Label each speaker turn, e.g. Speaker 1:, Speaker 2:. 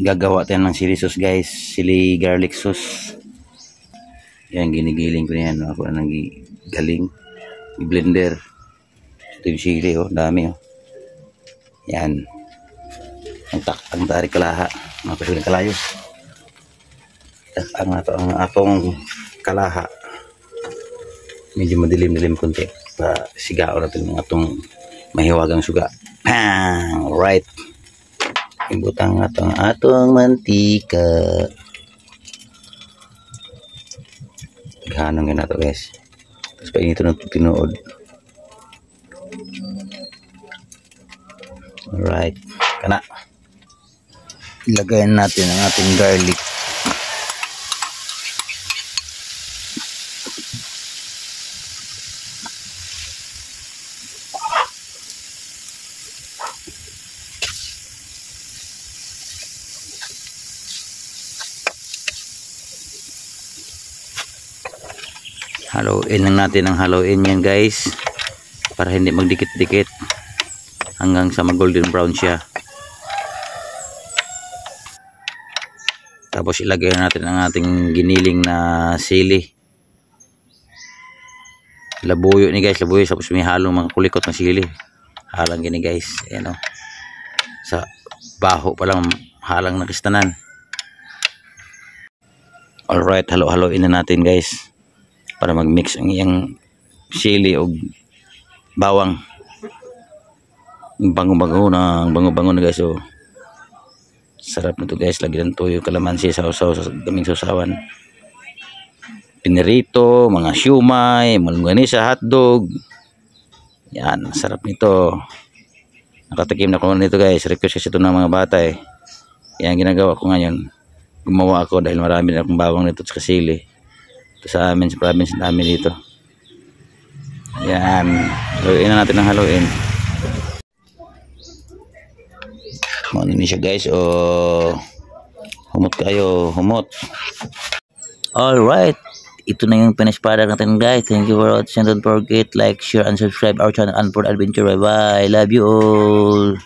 Speaker 1: Gagawa tayo ng chili sauce guys, chili garlic sauce. Yan, ginigiling ko na yan. Ako na galing blender. Ito yung chili, oh, dami, oh. Yan, ang tarik kalaha, mga kasuling kalayo. Ang atong kalaha medyo madilim-dilim konti pa sigao natin ng atong mahiwagang suga. Right, ibutang atong mantika. Ganong yun na to guys. Tapos pa inito ng tinuod. Alright, kana ilagayan natin ang ating garlic. Haluin lang natin ang haluin yan guys, para hindi magdikit-dikit hanggang sa mag-golden brown siya. Tapos ilagay natin ang ating giniling na sili. Labuyo ni guys, labuyo. Tapos may halong mga kulikot na sili. Halang gini guys. Ayan o. Sa baho pa lang, halang na kistanan. Alright, halo-haloin na natin guys, para mag-mix ang iyang sili o bawang. Bango-bango na guys, oh. Sarap na to guys. Lagyan ng tuyo, kalamansi, sausaw sa daming sausawan. Pinirito, mga siumay, malungganisa, hotdog. Yan, sarap nito. Nakatikim na ko nito guys. Request kasi ito ng mga bata eh. Yan ginagawa ko ngayon. Gumawa ako dahil marami na akong bawang nito sa kasili. Ito sa amin, sa province namin dito. Yan, haluin na natin ang haluin. Ano ni siya guys, humot kayo, humot. Alright, ito na yung finished product natin guys. Thank you for watching. Don't forget like, share and subscribe our channel Unfold Adventure. Bye bye, love you all.